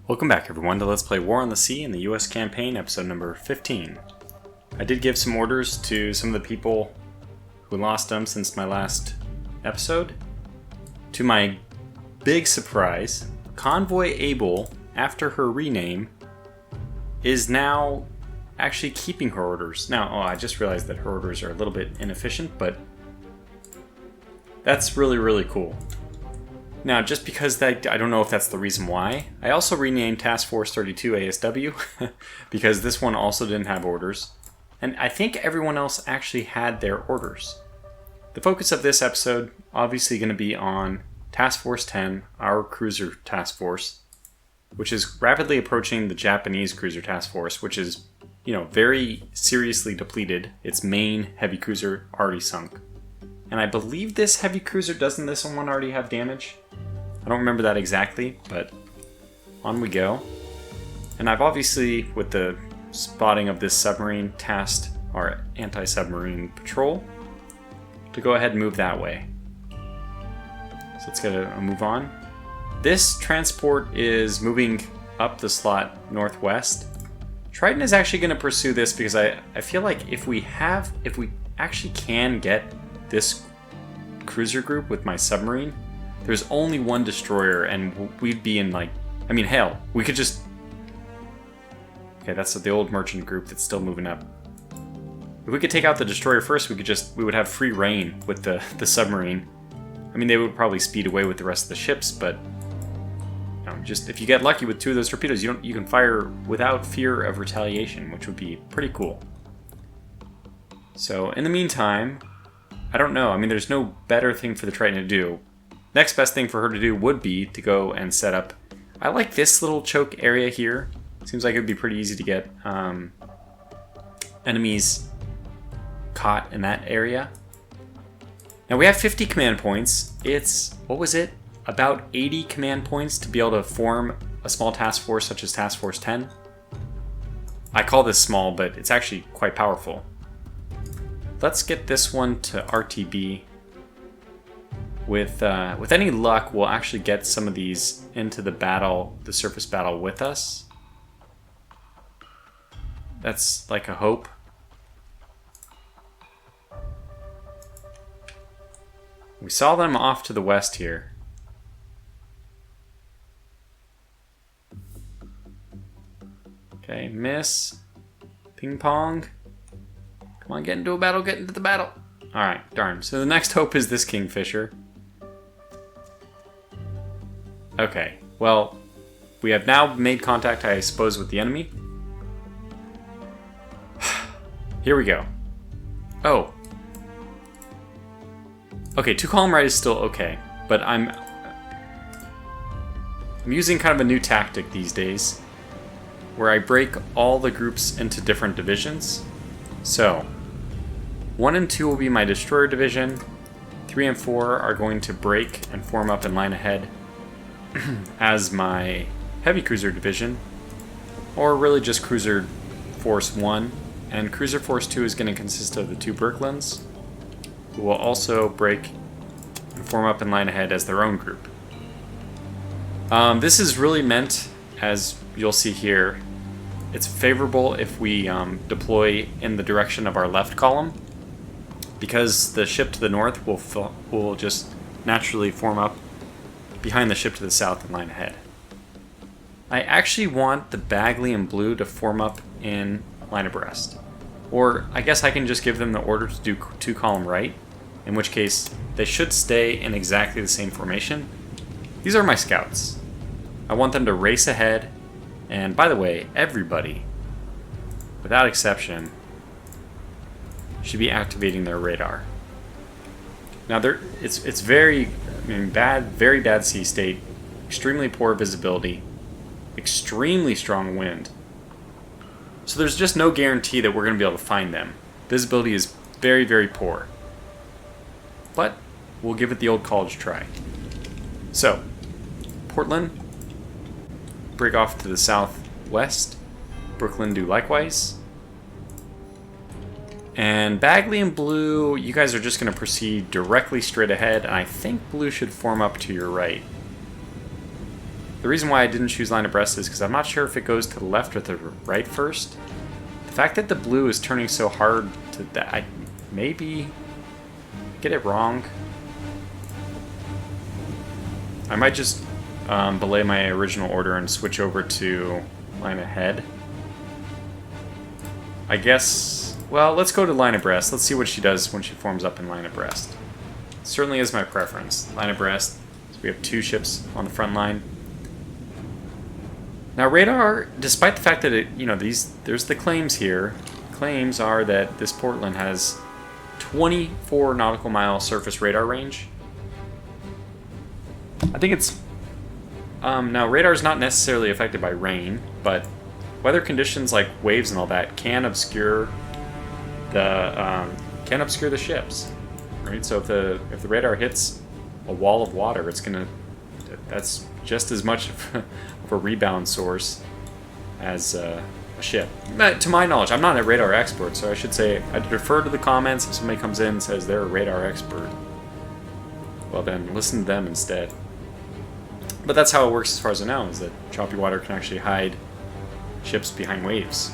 Welcome back everyone to Let's Play War on the Sea in the US Campaign, episode number 15. I did give some orders to some of the people who lost them since my last episode. To my big surprise, Convoy Able, after her rename, is now actually keeping her orders. Now, I just realized that her orders are a little bit inefficient, but that's really cool. Now, just because I don't know if that's the reason why, I also renamed Task Force 32 ASW, because this one also didn't have orders, and I think everyone else actually had their orders. The focus of this episode, obviously going to be on Task Force 10, our cruiser task force, which is rapidly approaching the Japanese cruiser task force, which is, very seriously depleted. Its main heavy cruiser already sunk. And I believe this heavy cruiser, doesn't this one already have damage? I don't remember that exactly, but on we go. And I've obviously, with the spotting of this submarine, tasked our anti-submarine patrol to go ahead and move that way. So let's get a move on. This transport is moving up the slot northwest. Triton is actually going to pursue this because I feel like if we actually can get this cruiser group with my submarine, there's only one destroyer and we'd be in hell, we could just... Okay, that's the old merchant group that's still moving up. If we could take out the destroyer first, we would have free reign with the submarine. I mean, they would probably speed away with the rest of the ships, but just if you get lucky with two of those torpedoes, you can fire without fear of retaliation, which would be pretty cool. So in the meantime, I don't know. I mean, there's no better thing for the Triton to do. Next best thing for her to do would be to go and set up... I like this little choke area here. Seems like it would be pretty easy to get enemies caught in that area. Now we have 50 command points. It's, what was it? About 80 command points to be able to form a small task force such as Task Force 10. I call this small, but it's actually quite powerful. Let's get this one to RTB. With any luck, we'll actually get some of these into the surface battle with us. That's like a hope. We saw them off to the west here. Okay, miss. Ping pong. Come on, get into a battle, get into the battle. Alright, darn. So the next hope is this Kingfisher. Okay, well, we have now made contact, I suppose, with the enemy. Here we go. Oh. Okay, 2 column right is still okay, but I'm using kind of a new tactic these days, where I break all the groups into different divisions. So, 1 and 2 will be my destroyer division, 3 and 4 are going to break and form up in line ahead as my heavy cruiser division, or really just cruiser force 1, and cruiser force 2 is going to consist of the 2 Birkelands, who will also break and form up in line ahead as their own group. This is really meant, as you'll see here, it's favorable if we deploy in the direction of our left column, because the ship to the north will just naturally form up behind the ship to the south in line ahead. I actually want the Bagley and Blue to form up in line abreast. Or I guess I can just give them the order to do 2 column right, in which case they should stay in exactly the same formation. These are my scouts. I want them to race ahead, and by the way, everybody, without exception, should be activating their radar. Now it's very very bad sea state, extremely poor visibility, extremely strong wind. So there's just no guarantee that we're going to be able to find them. Visibility is very poor. But we'll give it the old college try. So, Portland, break off to the southwest. Brooklyn do likewise. And Bagley and Blue, you guys are just going to proceed directly straight ahead, and I think Blue should form up to your right. The reason why I didn't choose line abreast is because I'm not sure if it goes to the left or the right first. The fact that the blue is turning so hard to that, I maybe get it wrong. I might just belay my original order and switch over to line ahead. I guess, well, let's go to line abreast. Let's see what she does when she forms up in line abreast. Certainly is my preference. Line abreast. So we have 2 ships on the front line. Now radar, despite the fact that it, you know, there's the claims here. Claims are that this Portland has 24 nautical mile surface radar range. I think it's now radar is not necessarily affected by rain, but weather conditions like waves and all that can obscure the ships, right? So if the radar hits a wall of water, that's just as much of a rebound source as a ship. But to my knowledge, I'm not a radar expert, so I should say I defer to the comments if somebody comes in and says they're a radar expert. Well then, listen to them instead. But that's how it works as far as I know, is that choppy water can actually hide ships behind waves.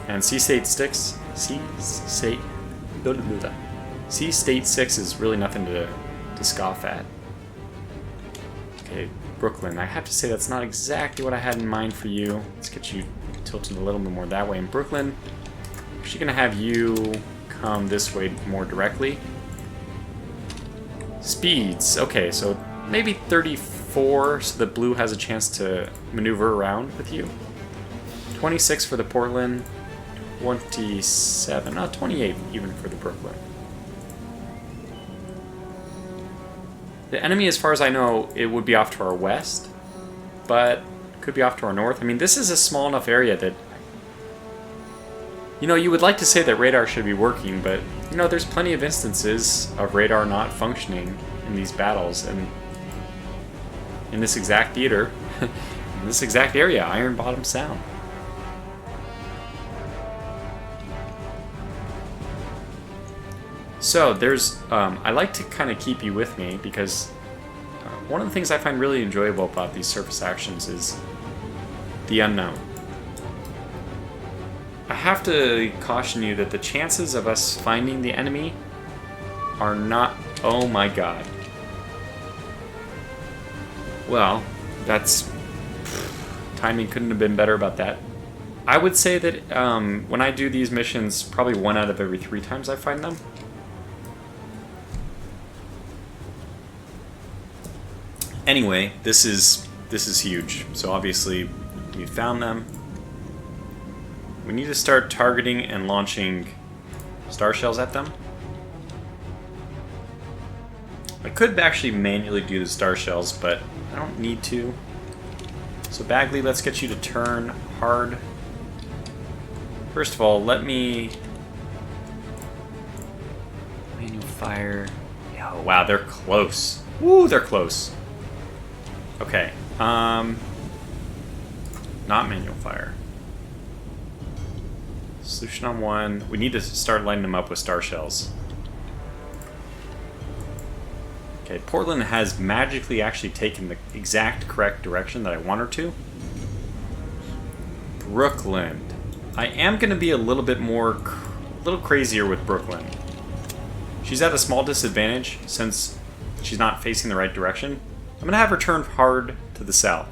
And Sea State 6 is really nothing to scoff at. Okay, Brooklyn. I have to say that's not exactly what I had in mind for you. Let's get you tilted a little bit more that way. In Brooklyn, I'm actually going to have you come this way more directly. Speeds. Okay, so maybe 34, so that blue has a chance to maneuver around with you. 26 for the Portland. 27, 28 even for the Brooklyn. The enemy, as far as I know, it would be off to our west, but could be off to our north. I mean, this is a small enough area that, you know, you would like to say that radar should be working, but, you know, there's plenty of instances of radar not functioning in these battles, and in this exact theater, in this exact area, Iron Bottom Sound. So there's, I like to kind of keep you with me because one of the things I find really enjoyable about these surface actions is the unknown. I have to caution you that the chances of us finding the enemy are not, oh my god. Well, that's, timing couldn't have been better about that. I would say that when I do these missions, probably 1 out of every 3 times I find them. Anyway, this is huge. So obviously, we found them. We need to start targeting and launching star shells at them. I could actually manually do the star shells, but I don't need to. So Bagley, let's get you to turn hard. First of all, let me manual fire. Oh wow, they're close. Woo, they're close. Okay, not manual fire. Solution on 1. We need to start lighting them up with star shells. Okay, Portland has magically actually taken the exact correct direction that I want her to. Brooklyn. I am going to be a little bit more, a little crazier with Brooklyn. She's at a small disadvantage since she's not facing the right direction. I'm going to have her turn hard to the south.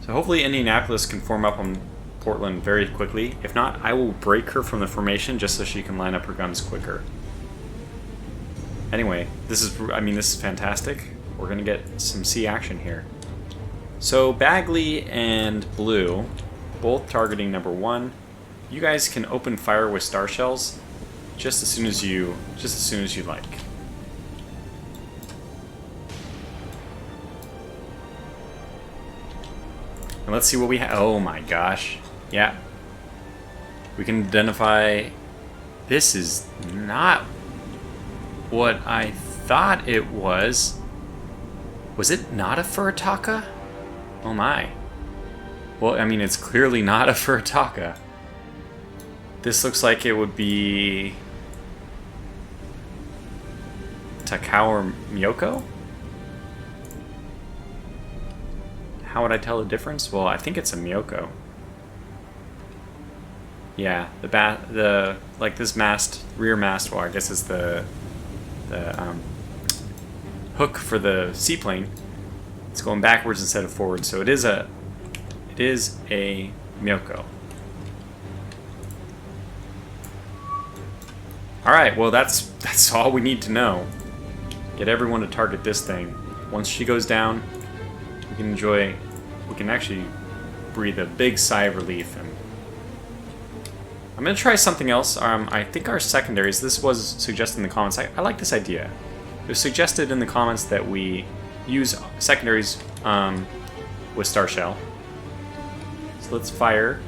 So hopefully Indianapolis can form up on Portland very quickly. If not, I will break her from the formation just so she can line up her guns quicker. Anyway, this is fantastic. We're going to get some sea action here. So Bagley and Blue, both targeting number 1. You guys can open fire with star shells just as soon as you like. And let's see what we have. Oh my gosh. Yeah. We can identify... This is not what I thought it was. Was it not a Furitaka? Oh my. Well, I mean, it's clearly not a Furitaka. This looks like it would be... Takao or Miyoko? How would I tell the difference? Well, I think it's a Miyoko. Yeah, like this mast, rear mast. Well, I guess is the hook for the seaplane. It's going backwards instead of forwards, so it is a Miyoko. All right, well that's all we need to know. Get everyone to target this thing. Once she goes down, we can actually breathe a big sigh of relief. And I'm gonna try something else. I think our secondaries. This was suggested in the comments. I like this idea. It was suggested in the comments that we use secondaries with Star Shell. So let's fire.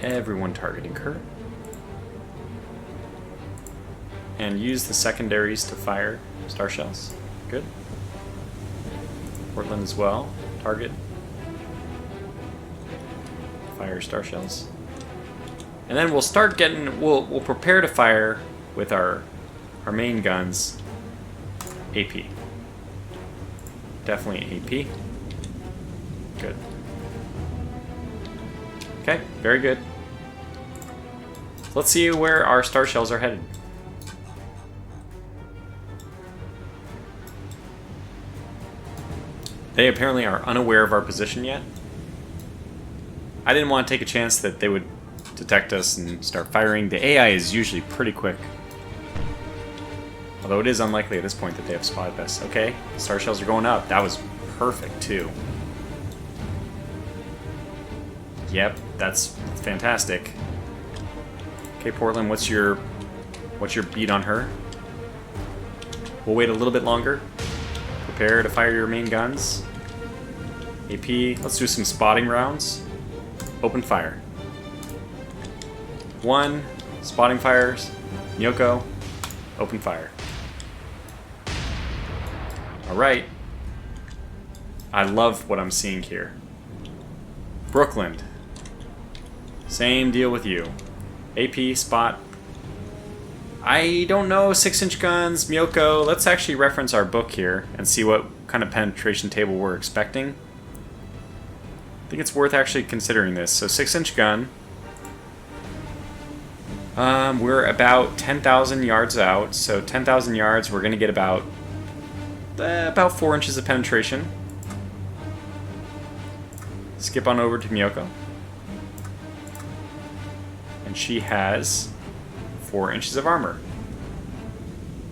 Everyone targeting her. And use the secondaries to fire Star Shells. Good. Portland as well. Target. Fire Star Shells. And then we'll start getting, we'll prepare to fire with our main guns. AP. Definitely AP. Good. Okay, very good. Let's see where our Star Shells are headed. They apparently are unaware of our position yet. I didn't want to take a chance that they would detect us and start firing. The AI is usually pretty quick. Although it is unlikely at this point that they have spotted us. Okay, Star Shells are going up. That was perfect too. Yep, that's fantastic. Okay, Portland, what's your beat on her? We'll wait a little bit longer. Prepare to fire your main guns. AP, let's do some spotting rounds. Open fire. 1, spotting fires. Miyoko, open fire. Alright. I love what I'm seeing here. Brooklyn. Same deal with you. AP, spot. I don't know, 6-inch guns, Miyoko. Let's actually reference our book here and see what kind of penetration table we're expecting. I think it's worth actually considering this. So 6-inch gun. We're about 10,000 yards out. So 10,000 yards, we're going to get about 4 inches of penetration. Skip on over to Miyoko. And she has 4 inches of armor.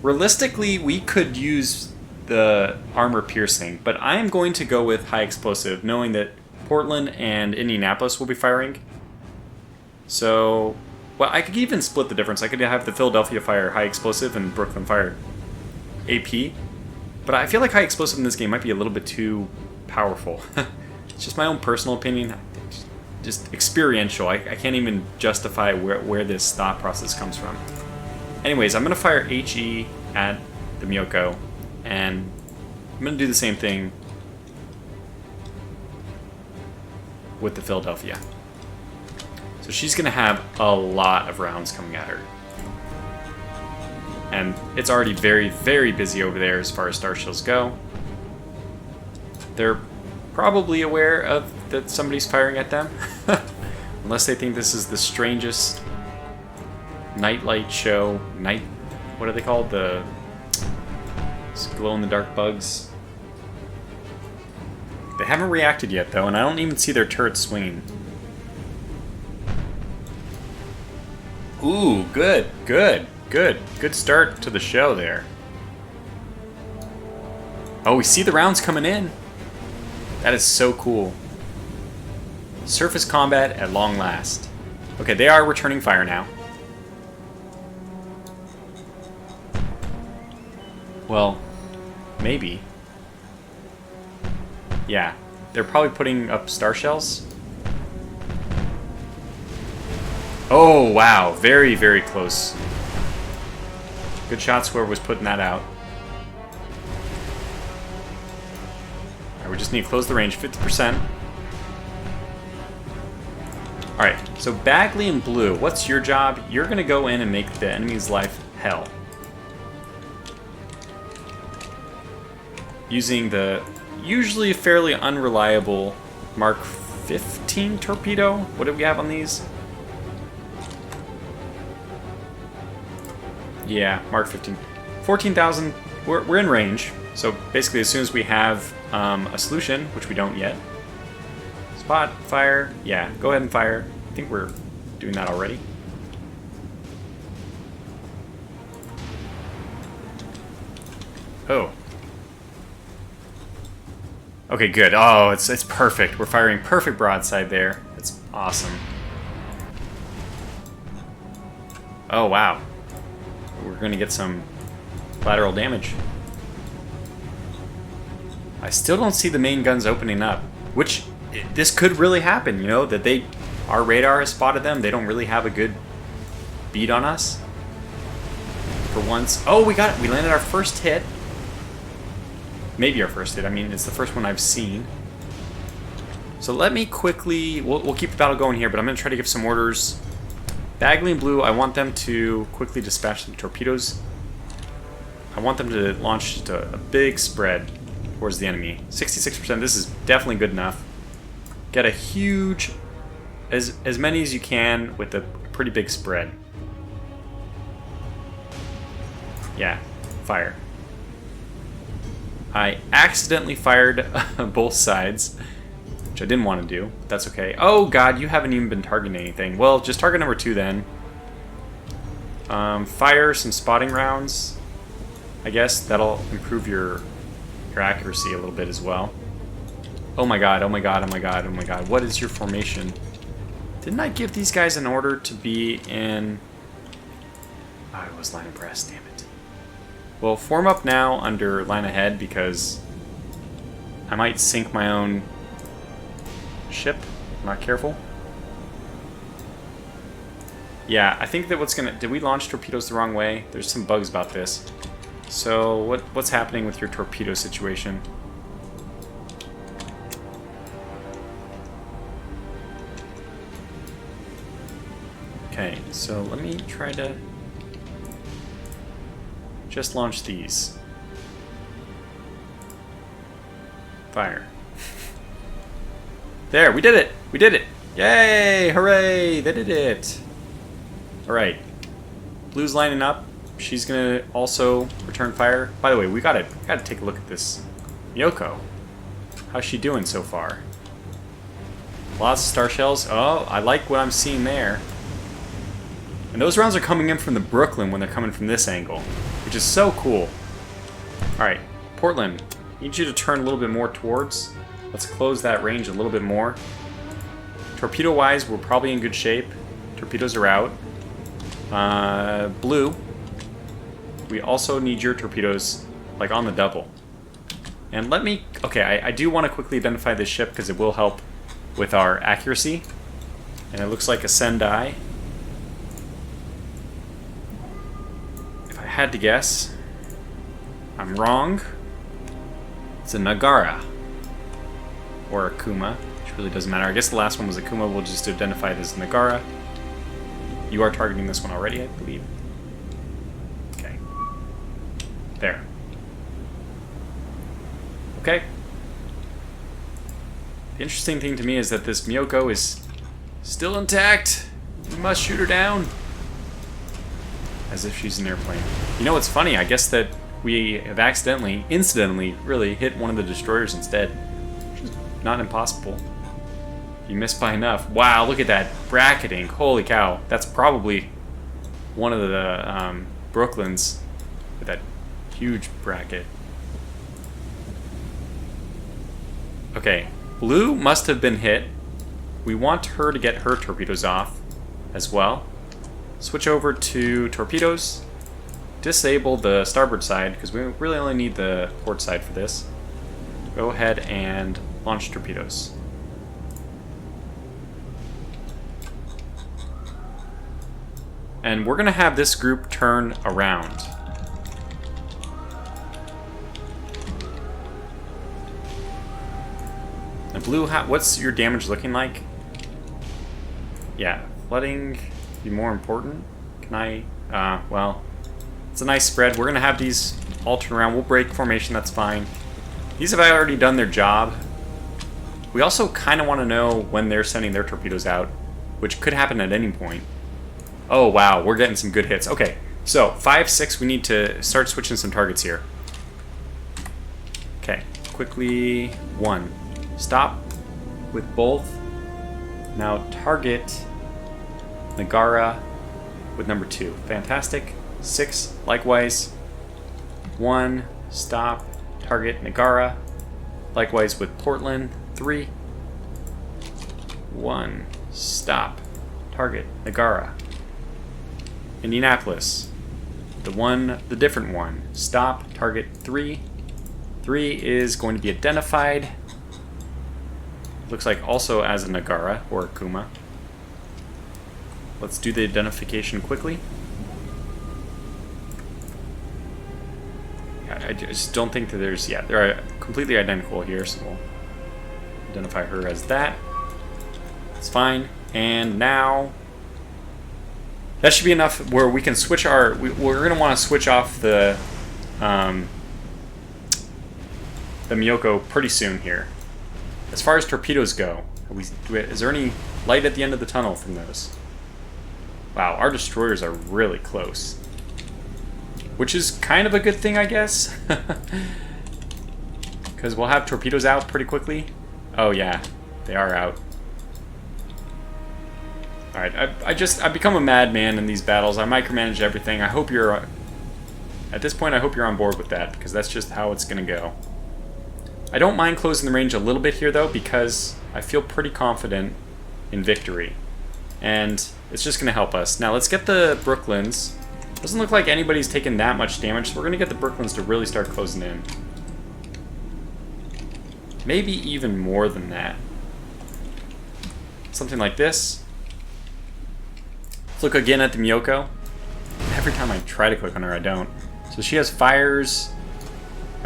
Realistically, we could use the armor piercing, but I am going to go with high explosive, knowing that Portland and Indianapolis will be firing. So, well, I could even split the difference. I could have the Philadelphia fire high explosive and Brooklyn fire AP. But I feel like high explosive in this game might be a little bit too powerful. It's just my own personal opinion. Just experiential. I can't even justify where this thought process comes from. Anyways, I'm going to fire HE at the Miyoko, and I'm going to do the same thing with the Philadelphia. So she's going to have a lot of rounds coming at her. And it's already very, very busy over there as far as Star Shells go. They're probably aware of that somebody's firing at them. Unless they think this is the strangest nightlight show. What are they called? The glow-in-the-dark bugs. They haven't reacted yet, though, and I don't even see their turrets swinging. Ooh, good, good, good. Good start to the show there. Oh, we see the rounds coming in. That is so cool. Surface combat at long last. Okay, they are returning fire now. Well, maybe. Yeah, they're probably putting up Star Shells. Oh, wow. Very, very close. Good shots, whoever was putting that out. Alright, we just need to close the range 50%. Alright, so Bagley and Blue, what's your job? You're going to go in and make the enemy's life hell. using the usually fairly unreliable Mark 15 torpedo. What do we have on these? Yeah, Mark 15. 14,000. We're in range. So basically, as soon as we have a solution, which we don't yet. Spot, fire. Yeah, go ahead and fire. I think we're doing that already. Oh. Okay, good. Oh, it's perfect. We're firing perfect broadside there. That's awesome. Oh, wow. We're going to get some lateral damage. I still don't see the main guns opening up, which this could really happen, you know, that our radar has spotted them. They don't really have a good beat on us. For once. Oh, we got it. We landed our first hit. Maybe our first hit. I mean, it's the first one I've seen. So let me quickly... We'll keep the battle going here, but I'm going to try to give some orders. Bagley and Blue, I want them to quickly dispatch some torpedoes. I want them to launch just a big spread towards the enemy. 66%, this is definitely good enough. Get a huge... As many as you can with a pretty big spread. Yeah, fire. I accidentally fired both sides, which I didn't want to do. But that's okay. Oh god, you haven't even been targeting anything. Well, just target number 2 then. Fire some spotting rounds. I guess that'll improve your accuracy a little bit as well. Oh my god, oh my god, oh my god, oh my god. What is your formation? Didn't I give these guys an order to be in... Oh, I was line abreast, damn it. Well, form up now under line ahead because I might sink my own ship. I'm not careful. Yeah, I think that what's gonna... Did we launch torpedoes the wrong way? There's some bugs about this. So, what's happening with your torpedo situation? Okay, so let me try to just launch these. Fire. There, we did it! We did it! Yay! Hooray! They did it! Alright. Blue's lining up. She's gonna also return fire. By the way, we gotta take a look at this Miyoko. How's she doing so far? Lots of star shells. Oh, I like what I'm seeing there. And those rounds are coming in from the Brooklyn when they're coming from this angle, which is so cool. Alright, Portland, I need you to turn a little bit more towards. Let's close that range a little bit more. Torpedo-wise, we're probably in good shape. Torpedoes are out. Blue, we also need your torpedoes, like, on the double. And let me... Okay, I do want to quickly identify this ship because it will help with our accuracy. And it looks like a Sendai. If I had to guess, I'm wrong. It's a Nagara. Or a Kuma, which really doesn't matter. I guess the last one was a Kuma. We'll just identify it as Nagara. You are targeting this one already, I believe. Okay. There. Okay. The interesting thing to me is that this Miyoko is still intact. We must shoot her down. As if she's an airplane. You know what's funny? I guess that we have incidentally, really hit one of the destroyers instead. Which is not impossible. You missed by enough. Wow, look at that bracketing. Holy cow. That's probably one of the Brooklyns with that huge bracket. Okay, Blue must have been hit. We want her to get her torpedoes off as well. Switch over to torpedoes. Disable the starboard side because we really only need the port side for this. Go ahead and launch torpedoes. And we're going to have this group turn around. And Blue, what's your damage looking like? Yeah, flooding be more important. Can I? Well, it's a nice spread. We're going to have these all turn around. We'll break formation, that's fine. These have already done their job. We also kind of want to know when they're sending their torpedoes out, which could happen at any point. Oh, wow, we're getting some good hits. Okay, so 5, 6, we need to start switching some targets here. Okay, quickly, 1. Stop with both. Now target Nagara with number 2. Fantastic. 6, likewise. 1, stop, target Nagara. Likewise with Portland. 3. 1, stop, target Nagara. Indianapolis. The different one. Stop, target 3. 3 is going to be identified. Looks like also as a Nagara or a Kuma. Let's do the identification quickly. I just don't think that there's... Yeah, they're completely identical here, so we'll identify her as that. It's fine. And now... that should be enough where we can switch our... We're going to want to switch off the Miyoko pretty soon here. As far as torpedoes go, is there any light at the end of the tunnel from those? Wow, our destroyers are really close. Which is kind of a good thing, I guess. Because we'll have torpedoes out pretty quickly. Oh yeah, they are out. Alright, I've become a madman in these battles. I micromanage everything. I hope you're... At this point, I hope you're on board with that, because that's just how it's going to go. I don't mind closing the range a little bit here, though, because I feel pretty confident in victory. And it's just going to help us. Now, let's get the Brooklyns. Doesn't look like anybody's taken that much damage, so we're going to get the Brooklyns to really start closing in. Maybe even more than that. Something like this. Let's look again at the Miyoko. Every time I try to click on her, I don't. So she has fires.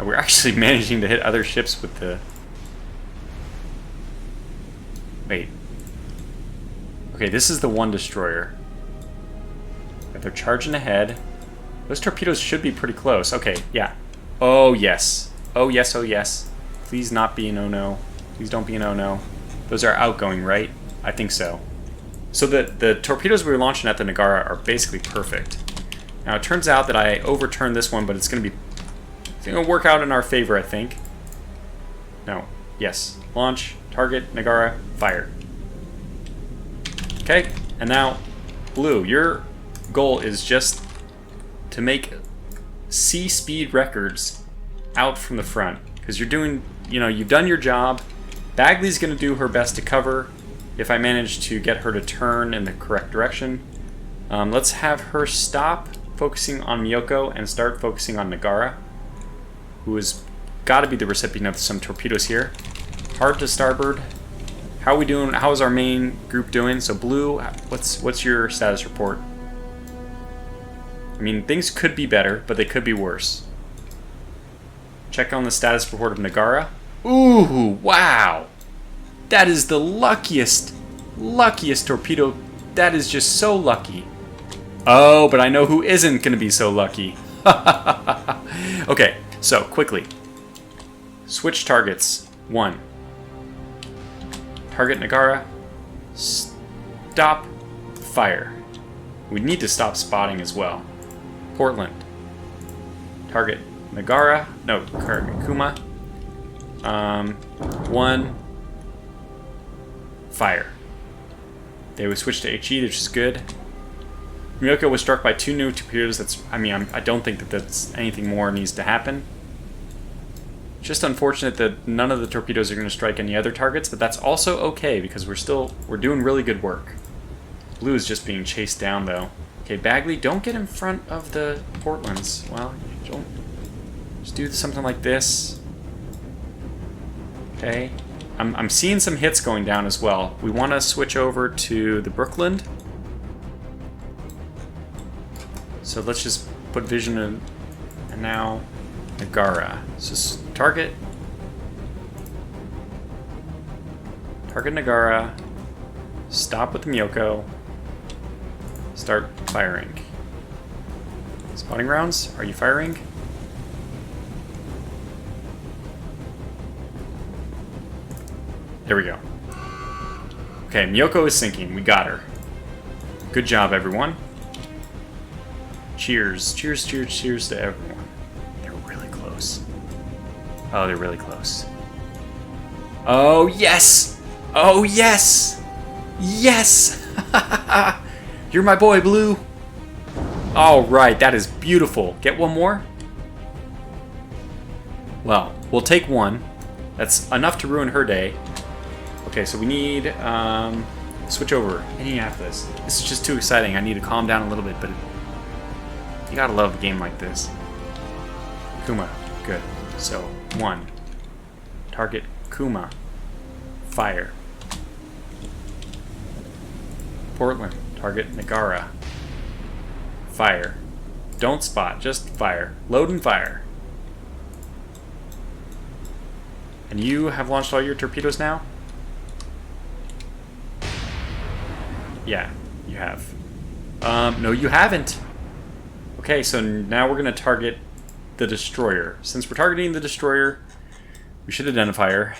We're actually managing to hit other ships with the... Wait. Okay, this is the one destroyer. If they're charging ahead. Those torpedoes should be pretty close. Okay, yeah. Oh, yes. Oh, yes, oh, yes. Please not be an oh-no. Please don't be an oh-no. Those are outgoing, right? I think so. So the torpedoes we were launching at the Nagara are basically perfect. Now, it turns out that I overturned this one, but it's going to be... It's going to work out in our favor, I think. No. Yes. Launch. Target. Nagara. Fire. Okay. And now, Blue, your goal is just to make sea speed records out from the front. Because you're doing... You know, you've done your job. Bagley's going to do her best to cover if I manage to get her to turn in the correct direction. Let's have her stop focusing on Miyoko and start focusing on Nagara, who has got to be the recipient of some torpedoes here. Hard to starboard. How are we doing? How is our main group doing? So Blue, what's your status report? I mean, things could be better, but they could be worse. Check on the status report of Nagara. Ooh, wow! That is the luckiest torpedo. That is just so lucky. Oh, but I know who isn't going to be so lucky. Okay, so quickly. Switch targets. 1. Target Nagara. Stop fire. We need to stop spotting as well. Portland. Target Nagara. No, Kuma. 1. Fire. They would switch to HE, which is good. Miyoko was struck by 2 new torpedoes. I don't think that that's anything more needs to happen. Just unfortunate that none of the torpedoes are going to strike any other targets, but that's also okay because we're doing really good work. Blue is just being chased down though. Okay, Bagley, don't get in front of the Portlands. Well, don't. Just do something like this. Okay. I'm seeing some hits going down as well. We want to switch over to the Brooklyn. So let's just put vision in, and now Nagara. So target Nagara. Stop with the Miyoko. Start firing. Spotting rounds. Are you firing? There we go. Okay, Miyoko is sinking. We got her. Good job, everyone. Cheers. Cheers, cheers, cheers to everyone. They're really close. Oh, they're really close. Oh, yes! Oh, yes! Yes! You're my boy, Blue. All right, that is beautiful. Get one more? Well, we'll take one. That's enough to ruin her day. Okay, so we need, switch over. Indianapolis. This is just too exciting. I need to calm down a little bit, but you gotta love a game like this. Kuma. Good. So, 1. Target Kuma. Fire. Portland. Target Nagara. Fire. Don't spot, just fire. Load and fire. And you have launched all your torpedoes now? Yeah, you have. No, you haven't. Okay, so now we're going to target the destroyer. Since we're targeting the destroyer, we should identify her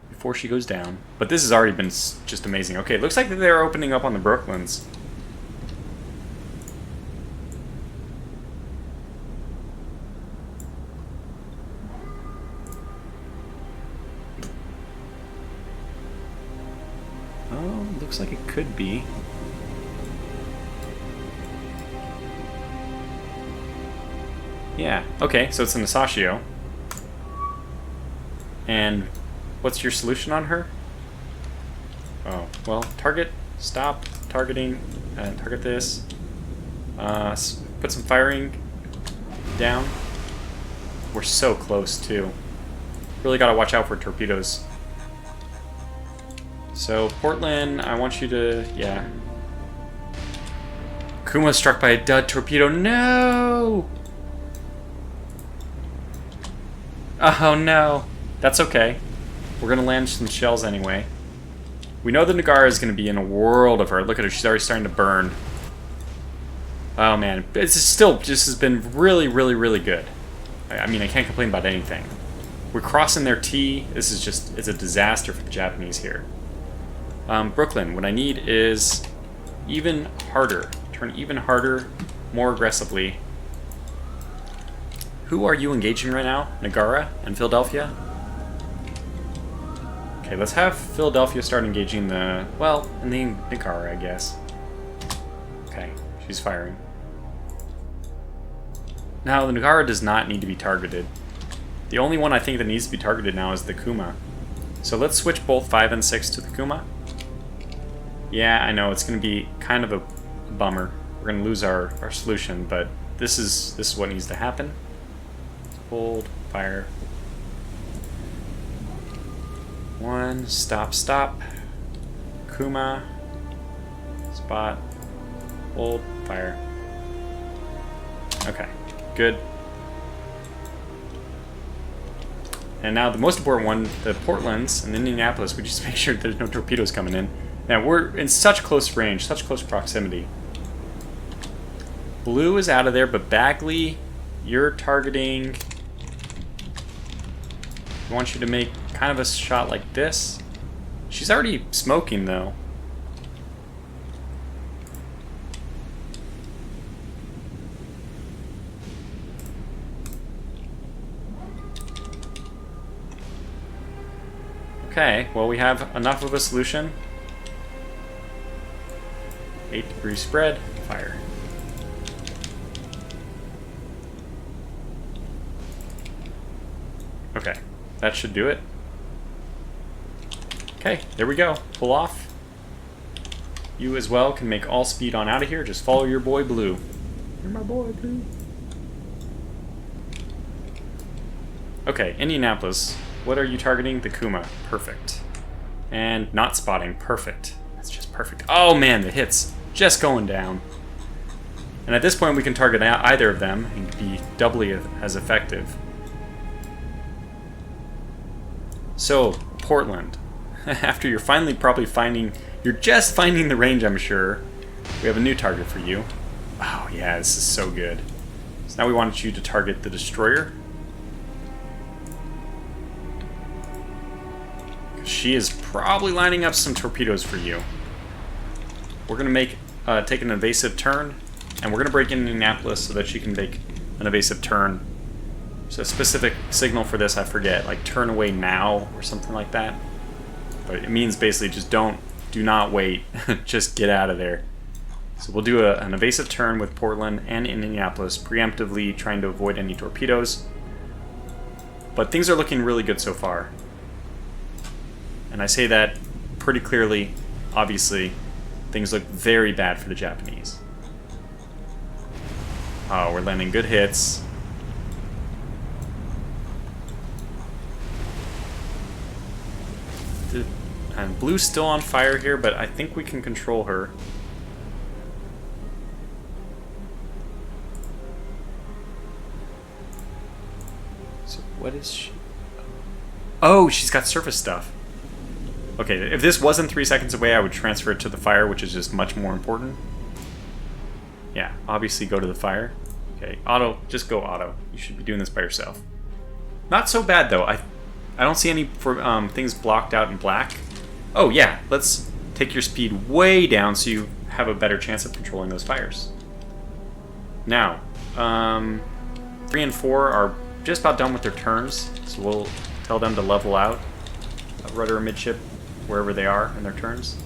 before she goes down. But this has already been just amazing. Okay, it looks like they're opening up on the Brooklyns. Oh, looks like it could be. Yeah, okay, so it's an Asashio. And what's your solution on her? Oh, well, target, stop targeting, target this. Put some firing down. We're so close, too. Really gotta watch out for torpedoes. So, Portland, I want you to, yeah. Kuma struck by a dud torpedo. No! Oh no. That's okay. We're gonna land some shells anyway. We know the Nagara is gonna be in a world of hurt. Look at her, she's already starting to burn. Oh man, this is still just has been really, really, really good. I mean, I can't complain about anything. We're crossing their T. This is just, it's a disaster for the Japanese here. Brooklyn, what I need is even harder. Turn even harder, more aggressively. Who are you engaging right now? Nagara and Philadelphia? Okay, let's have Philadelphia start engaging the, well, in the Nagara, I guess. Okay, she's firing. Now, the Nagara does not need to be targeted. The only one I think that needs to be targeted now is the Kuma. So let's switch both 5 and 6 to the Kuma. Yeah, I know, it's going to be kind of a bummer. We're going to lose our solution, but this is what needs to happen. Hold, fire. 1, stop, stop. Kuma. Spot. Hold, fire. Okay, good. And now the most important one, the Portlands and Indianapolis, we just make sure there's no torpedoes coming in. Now we're in such close range, such close proximity. Blue is out of there, but Bagley, you're targeting... I want you to make kind of a shot like this. She's already smoking, though. Okay, well, we have enough of a solution. 8-degree spread, fire. Okay, that should do it. Okay, there we go. Pull off. You as well can make all speed on out of here. Just follow your boy Blue. You're my boy Blue. Okay, Indianapolis. What are you targeting? The Kuma. Perfect. And not spotting. Perfect. That's just perfect. Oh man, the hits. Just going down. And at this point we can target either of them and be doubly as effective. So, Portland. After you're finally probably finding... You're just finding the range, I'm sure. We have a new target for you. Oh yeah, this is so good. So now we want you to target the destroyer. she is probably lining up some torpedoes for you. We're going to take an evasive turn, and we're going to break in Indianapolis so that she can make an evasive turn. So a specific signal for this, I forget, like turn away now or something like that. But it means basically just do not wait, just get out of there. So we'll do an evasive turn with Portland and Indianapolis, preemptively trying to avoid any torpedoes. But things are looking really good so far. And I say that pretty clearly. Obviously, things look very bad for the Japanese. Oh, we're landing good hits. And blue's still on fire here, but I think we can control her. So what is she? Oh, she's got surface stuff. Okay, if this wasn't 3 seconds away, I would transfer it to the fire, which is just much more important. Yeah, obviously go to the fire. Okay, auto, just go auto. You should be doing this by yourself. Not so bad, though. I don't see any things blocked out in black. Oh, yeah, let's take your speed way down so you have a better chance of controlling those fires. Now, 3 and 4 are just about done with their turns, so we'll tell them to level out. Rudder or midship, wherever they are in their turns.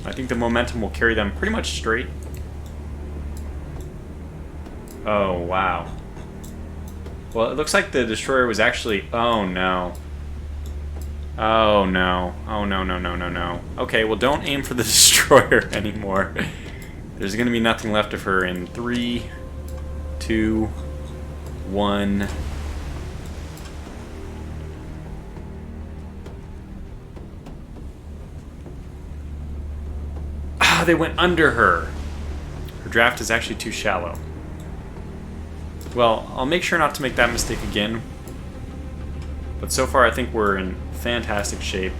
I think the momentum will carry them pretty much straight. Oh, wow. Well, it looks like the destroyer was actually... Oh, no. Oh, no. Oh, no, no, no, no, no. Okay, well, don't aim for the destroyer anymore. There's going to be nothing left of her in 3, 2, 1... They went under her. Her draft is actually too shallow. Well, I'll make sure not to make that mistake again. But so far, I think we're in fantastic shape.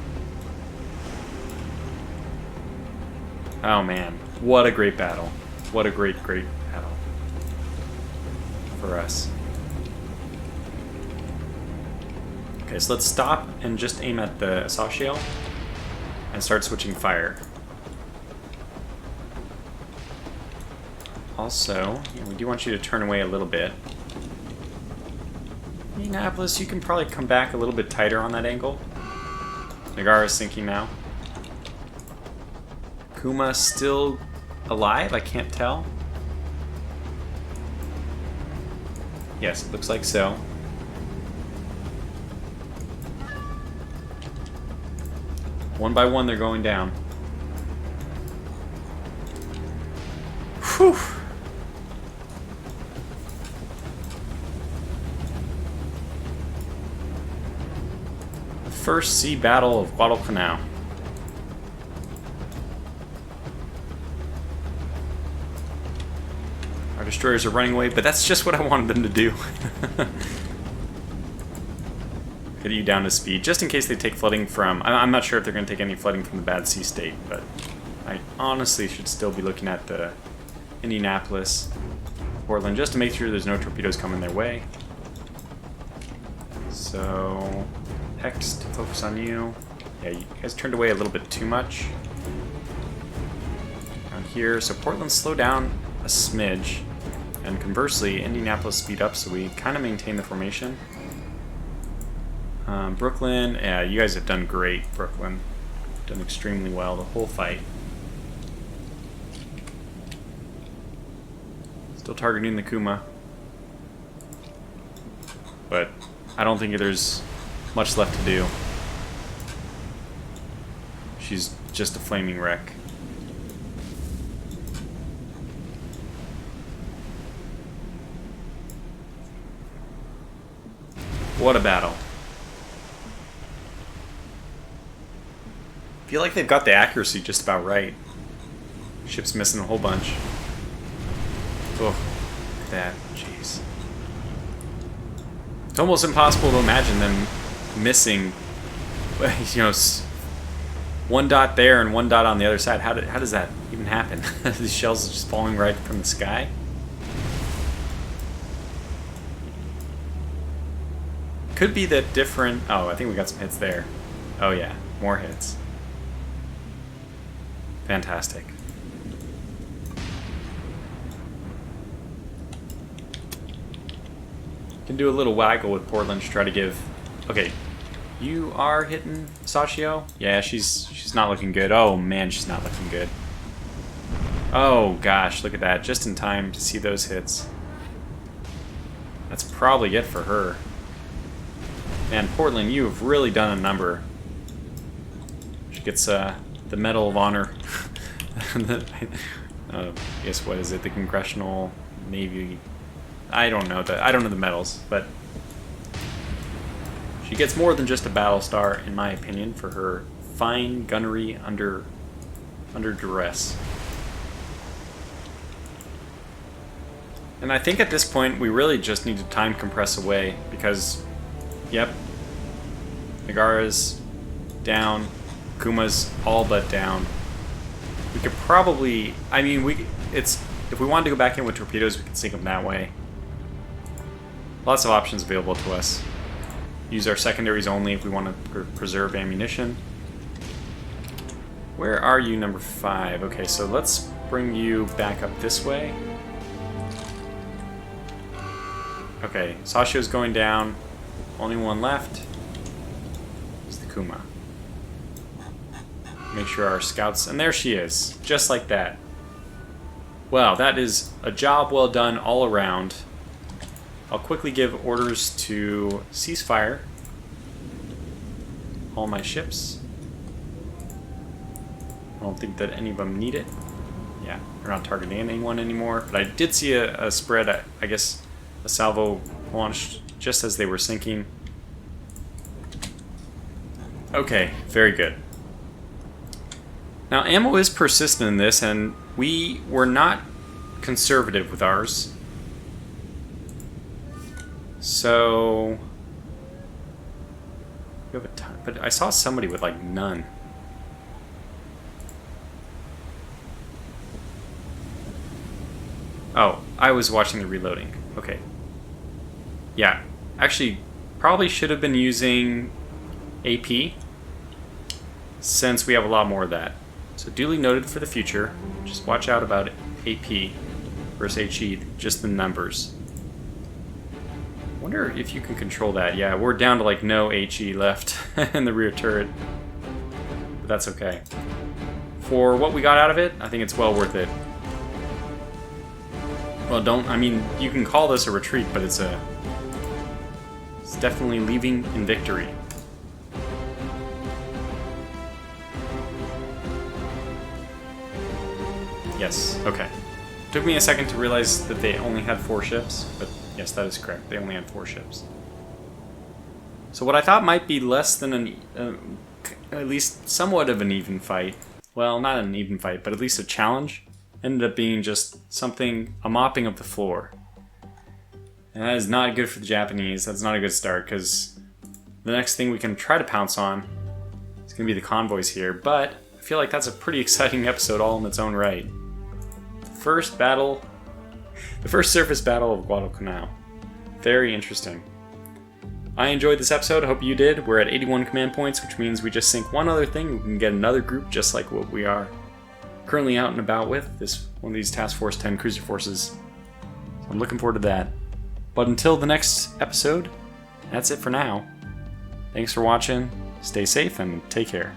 Oh man, what a great battle. What a great, great battle for us. Okay, so let's stop and just aim at the assault shell and start switching fire. Also, we do want you to turn away a little bit. Indianapolis, you can probably come back a little bit tighter on that angle. Nagara's sinking now. Kuma still alive? I can't tell. Yes, it looks like so. One by one, they're going down. Whew. First sea battle of Guadalcanal. Our destroyers are running away, but that's just what I wanted them to do. Get you down to speed, just in case they take flooding from... I'm not sure if they're going to take any flooding from the bad sea state, but I honestly should still be looking at the Indianapolis, Portland, just to make sure there's no torpedoes coming their way. So... Hex to focus on you. Yeah, you guys turned away a little bit too much. Down here, so Portland slow down a smidge, and conversely, Indianapolis speed up, so we kind of maintain the formation. Brooklyn, yeah, you guys have done great, Brooklyn. Done extremely well the whole fight. Still targeting the Kuma. But I don't think there's much left to do. She's just a flaming wreck. What a battle. I feel like they've got the accuracy just about right. Ship's missing a whole bunch. Oh, look at that. Jeez. It's almost impossible to imagine them missing, you know, one dot there and one dot on the other side. How does that even happen? These shells are just falling right from the sky. Could be that different... Oh, I think we got some hits there. Oh, yeah. More hits. Fantastic. Can do a little waggle with Portland to try to give... Okay, you are hitting Sashio? Yeah, she's not looking good. Oh man, she's not looking good. Oh gosh, look at that. Just in time to see those hits. That's probably it for her. Man, Portland, you have really done a number. She gets the Medal of Honor. Yes, what is it? The Congressional Navy... I don't know the medals, but she gets more than just a battle star, in my opinion, for her fine gunnery under duress. And I think at this point we really just need to time compress away because, yep, Nagara's down, Kuma's all but down. We could probably, I mean, if we wanted to go back in with torpedoes, we could sink them that way. Lots of options available to us. Use our secondaries only if we want to preserve ammunition. Where are you, number 5? Okay, so let's bring you back up this way. Okay, Sashio's going down. Only one left. It's the Kuma. Make sure our scouts... And there she is. Just like that. Wow, that is a job well done all around. I'll quickly give orders to ceasefire all my ships. I don't think that any of them need it. Yeah, they're not targeting anyone anymore. But I did see a spread, I guess a salvo launched just as they were sinking. Okay, very good. Now, ammo is persistent in this, and we were not conservative with ours. So, we have a ton, but I saw somebody with like none. Oh, I was watching the reloading. Okay. Yeah, actually, probably should have been using AP, since we have a lot more of that. So duly noted for the future. Just watch out about AP versus HE, just the numbers. Wonder if you can control that. Yeah, we're down to like no HE left in the rear turret. But that's okay. For what we got out of it, I think it's well worth it. Well, I mean, you can call this a retreat, but it's definitely leaving in victory. Yes, okay. Took me a second to realize that they only had 4 ships, but yes, that is correct. They only had 4 ships. So what I thought might be less than at least somewhat of an even fight, well, not an even fight, but at least a challenge, ended up being just something, a mopping of the floor. And that is not good for the Japanese. That's not a good start, because the next thing we can try to pounce on is going to be the convoys here, but I feel like that's a pretty exciting episode all in its own right. The first surface battle of Guadalcanal. Very interesting. I enjoyed this episode, I hope you did. We're at 81 command points, which means we just sink one other thing, we can get another group just like what we are currently out and about with, one of these Task Force 10 cruiser forces. So I'm looking forward to that. But until the next episode, that's it for now. Thanks for watching, stay safe, and take care.